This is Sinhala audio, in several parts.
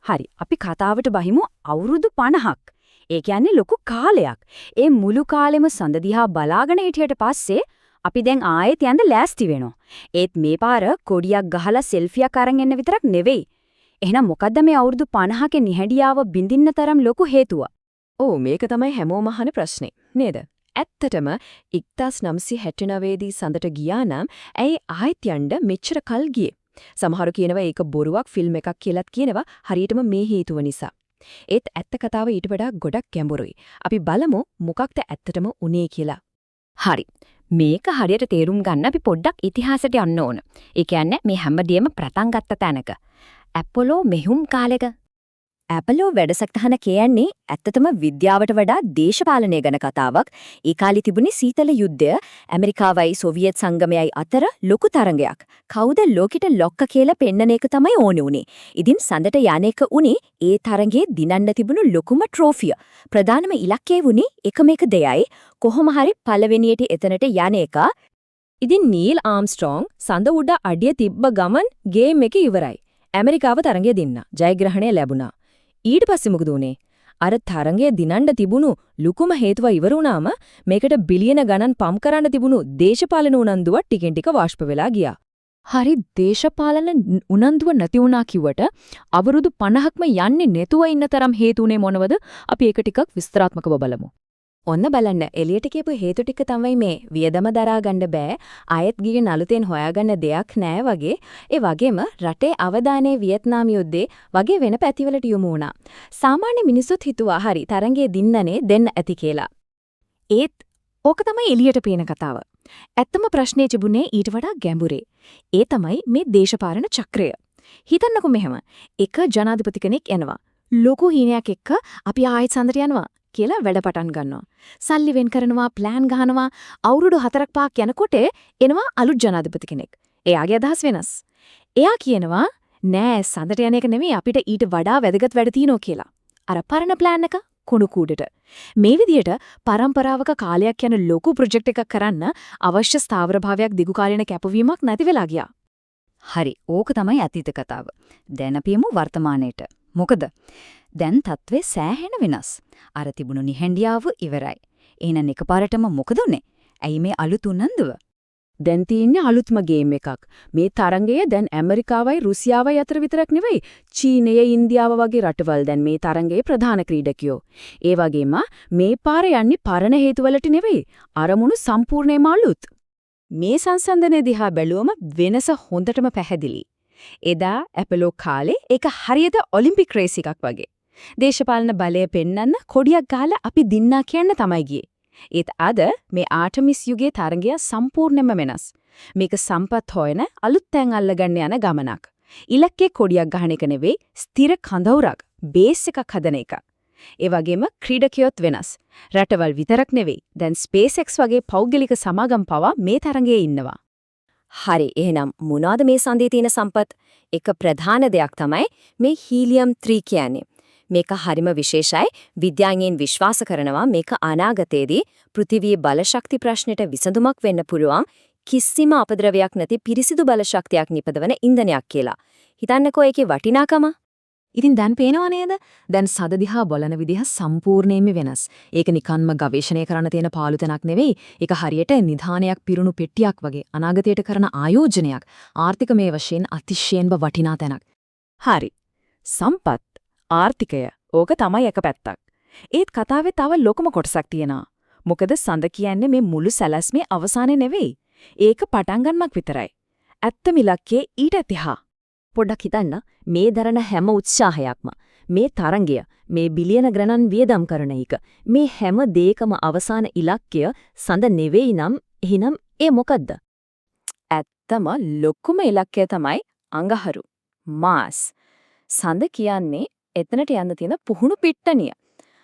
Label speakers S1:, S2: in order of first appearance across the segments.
S1: හරි. අපි කතාවට බහිමු අවුරුදු 50ක්. ඒ කියන්නේ ලොකු කාලයක්. ඒ මුළු කාලෙම සඳ දිහා බලාගෙන හිටියට පස්සේ අපි දැන් ආයෙත් යන්න ලෑස්ති වෙනවා. ඒත් මේ පාර කොඩියක් ගහලා සෙල්ෆියක් අරන් එන්න විතරක් නෙවෙයි. එහෙනම් මොකද්ද මේ අවුරුදු 50ක නිහඬියාව බින්දින්න තරම් ලොකු හේතුව?
S2: ඔව් මේක තමයි හැමෝම අහන ප්‍රශ්නේ නේද? ඇත්තටම 1969 දී සඳට ගියා නම් ඇයි ආයෙත් යන්න මෙච්චර කල් ගියේ? සමහරු කියනවා ඒක බොරුවක් ෆිල්ම් එකක් කියලාත් කියනවා හරියටම මේ හේතුව නිසා. ඒත් ඇත්ත කතාව ඊට වඩා ගොඩක් ගැඹුරුයි. අපි බලමු මොකක්ද ඇත්තටම උනේ කියලා.
S1: හරි. මේක හරියට තේරුම් ගන්න අපි පොඩ්ඩක් ඉතිහාසයට යන්න ඕන. ඒ කියන්නේ මේ හැමදේම පටන් ගත්ත තැනක. ඇපොලෝ මෙහුම් කාලෙක ඇපොලෝ වැඩසටහන කියන්නේ ඇත්තටම විද්‍යාවට වඩා දේශපාලනය ගැන කතාවක්. ඒ කාලේ තිබුණේ සීතල යුද්ධය ඇමරිකාවයි සෝවියට් සංගමයයි අතර ලොකු තරඟයක්. කවුද ලෝකෙට ලොක්ක කියලා පෙන්නන එක තමයි ඕනේ උනේ. ඉතින් සඳට යන්නේක උනේ ඒ තරඟේ දිනන්න තිබුණු ලොකුම ට්‍රෝෆිය. ප්‍රධානම ඉලක්කය වුණේ එකම එක දෙයයි කොහොම හරි පළවෙනියට එතනට යන එක.
S2: ඉතින් නීල් ආම්ස්ට්‍රෝං සඳ උඩ අඩිය තිබ්බ ගමන් ගේම් එක ඉවරයි. ඇමරිකාව තරඟය දින්නා. ජයග්‍රහණය ලැබුණා. ඊට පස්සේ මොකද උනේ? අර තරඟය දිනන්න තිබුණු ලුකුම හේතුව ඉවර වුණාම මේකට බිලියන ගණන් පම්ප් කරන්න තිබුණු දේශපාලන උනන්දුව ටිකෙන් ටික වාෂ්ප වෙලා ගියා.
S1: හරි දේශපාලන උනන්දුව නැති වුණා කිව්වට අවුරුදු 50ක්ම යන්නේ නැතුව ඉන්න තරම් හේතුනේ මොනවද? අපි ඒක ටිකක් විස්තරාත්මකව බලමු.
S2: ඔන්න බලන්න එළියට කියපු හේතු ටික තමයි මේ වියදම දරා ගන්න බෑ ආයෙත් ගිහින් අලුතෙන් හොයාගන්න දෙයක් නෑ වගේ. ඒ වගේම රටේ අවධානය වියට්නාම් යුද්ධේ වගේ වෙන පැතිවලට යොමු වුණා. සාමාන්‍ය මිනිස්සුත් හිතුවා හරි තරංගයේ දින්නනේ දෙන්න ඇති කියලා. ඒත් ඕක තමයි එළියට පේන කතාව. ඇත්තම ප්‍රශ්නේ තිබුණේ ඊට වඩා ගැඹුරේ. ඒ තමයි මේ දේශපාලන චක්‍රය. හිතන්නකෝ මෙහෙම. එක ජනාධිපති කෙනෙක් එනවා. ලොකු හීනයක් එක්ක අපි ආයෙත් සඳට යනවා කියලා වැඩ පටන් ගන්නවා. සල්ලි වෙන් කරනවා, ප්ලෑන් ගහනවා. අවුරුදු 4ක් යනකොට එනවා අලුත් ජනාධිපති කෙනෙක්. එයාගේ අදහස් වෙනස්. එයා කියනවා නෑ සඳට යන එක නෙමෙයි අපිට ඊට වඩා වැදගත් වැඩ තියෙනවා කියලා. අර පරණ ප්ලෑන් එක කුණු කූඩට. මේ විදිහට පරම්පරාවක කාලයක් යන ලොකු ප්‍රොජෙක්ට් එකක් කරන්න අවශ්‍ය ස්ථාවරභාවයක් දිගු කාලීන කැපවීමක් නැති වෙලා ගියා.
S1: හරි. ඕක තමයි අතීත කතාව. දැන් අපි යමු වර්තමානයට. මොකද දැන් තත්ත්වේ සෑහෙන වෙනස්. අර තිබුණු නිහඬියාව ඉවරයි. එහෙනම් එකපාරටම මොකද උනේ? ඇයි මේ අලුත් උනන්දුව?
S2: දැන් තියෙන්නේ අලුත්ම ගේම් එකක්. මේ තරඟය දැන් ඇමරිකාවයි රුසියාවයි අතර විතරක් නෙවෙයි. චීනය, ඉන්දියාව වගේ රටවල් දැන් මේ තරඟයේ ප්‍රධාන ක්‍රීඩකයෝ. ඒ වගේම මේ පාරේ යන්නේ පරණ හේතුවලට නෙවෙයි. අරමුණු සම්පූර්ණයෙන්ම අලුත්. මේ සංසන්දනය දිහා බැලුවම වෙනස හොඳටම පැහැදිලි. එදා ඇපොලෝ කාලේ ඒක හරියට ඔලිම්පික් රේස් එකක් වගේ. දේශපාලන බලය පෙන්වන්න කොඩියක් ගහලා අපි දින්නා කියන්න තමයි ගියේ. ඒත් අද මේ ආටමිස් යුගයේ තරඟය සම්පූර්ණයෙන්ම වෙනස්. මේක සම්පත් හොයන අලුත් තැන් අල්ලගන්න යන ගමනක්. ඉලක්කේ කොඩියක් ගහන එක නෙවෙයි ස්ථිර කඳවුරක්, බේස් එකක් හදන එක. ඒ වගේම ක්‍රීඩකයොත් වෙනස්. රටවල් විතරක් නෙවෙයි. දැන් SpaceX වගේ පෞද්ගලික සමාගම් පවා මේ තරඟයේ ඉන්නවා.
S1: හරි එහෙනම් මොනවාද මේ සඳේ තියෙන සම්පත්? එක ප්‍රධාන දෙයක් තමයි මේ හීලියම් 3 කියන්නේ. මේක හරිම විශේෂයි. විද්‍යාඥයන් විශ්වාස කරනවා මේක අනාගතයේදී පෘථිවියේ බල ශක්ති ප්‍රශ්නෙට විසඳුමක් වෙන්න පුළුවන් කිසිම අපද්‍රවයක් නැති පිරිසිදු බල ශක්තියක් නිපදවන ඉන්ධනයක් කියලා. හිතන්නකෝ ඒකේ වටිනාකම.
S2: ඉතින් දැන් පේනව නේද? දැන් සද දිහා බලන විදිහ සම්පූර්ණයෙන්ම වෙනස්. ඒක නිකන්ම ගවේෂණය කරන්න තියෙන පාළු තැනක් නෙවෙයි. ඒක හරියට නිධානයක් පිරුණු පෙට්ටියක් වගේ අනාගතයට කරන ආයෝජනයක්. ආර්ථිකමය වශයෙන් අතිශයින්ම වටිනා තැනක්. හරි. සම්පත් ආර්ථිකය ඕක තමයි එක පැත්තක්. ඒත් කතාවේ තව ලොකුම කොටසක් තියෙනවා. මොකද සඳ කියන්නේ මේ මුළු සැලැස්මේ අවසානේ නෙවෙයි. ඒක පටන් ගන්නමක් විතරයි. ඇත්තම ඉලක්කයේ ඊට එහා.
S1: පොඩ්ඩක් හිතන්න මේ දරන හැම උත්සාහයක්ම මේ තරංගය මේ බිලියන ගණන් වියදම් කරන එක මේ හැම දෙයකම අවසාන ඉලක්කය සඳ නෙවෙයි නම් එහෙනම් ඒ මොකද්ද?
S2: ඇත්තම ලොකුම ඉලක්කය තමයි අඟහරු. මාස්. සඳ කියන්නේ එතනට යන්න තියෙන පුහුණු පිට්ටනිය.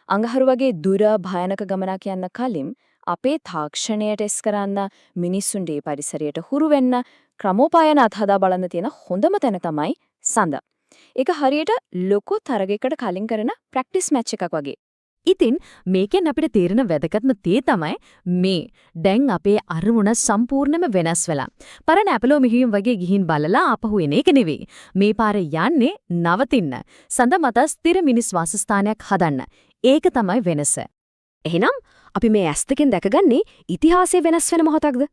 S2: අඟහරු වගේ දුර භයානක ගමනක් යන්න කලින් අපේ තාක්ෂණයට එස් කරන්න මිනිස්සුන්ගේ පරිසරයට හුරු වෙන්න ක්‍රමෝපායන අත්හදා බලන්න තියෙන හොඳම තැන තමයි සඳ. ඒක හරියට ලොකු තරගයකට කලින් කරන ප්‍රැක්ටිස් මැච් එකක් වගේ. ඉතින් මේකෙන් අපිට තේරෙන වැදගත්ම දේ තමයි මේ දැන් අපේ අරමුණ සම්පූර්ණයෙන්ම වෙනස් වෙලා. පරණ ඇපලෝ මෙහියුම් වගේ ගිහින් බලලා ආපහු එන එක නෙවෙයි. මේ පාරේ යන්නේ නවතින්න. සඳ මත ස්ථිර මිනිස් වාසස්ථානයක් හදන්න. ඒක තමයි වෙනස.
S1: එහෙනම් අපි මේ ඇස් දෙකෙන් දැකගන්නේ ඉතිහාසයේ වෙනස් වෙන මොහොතක්ද?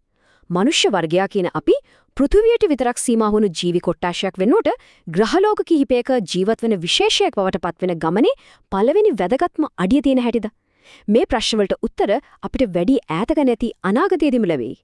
S1: මනුෂ්‍ය වර්ගයා කියන අපි පෘථුවියට විතරක් සීමා වුණු ජීවි කොට්ටාශයක් වෙනුවට ග්‍රහලෝක කිහිපයක ජීවත් වෙන විශේෂයක් බවට පත්වෙන ගමනේ පළවෙනි වැදගත්ම අඩිය තියෙන හැටිද? මේ ප්‍රශ්න වලට උත්තර අපිට වැඩි ඈතක නැති අනාගතයේදීම ලැබෙයි.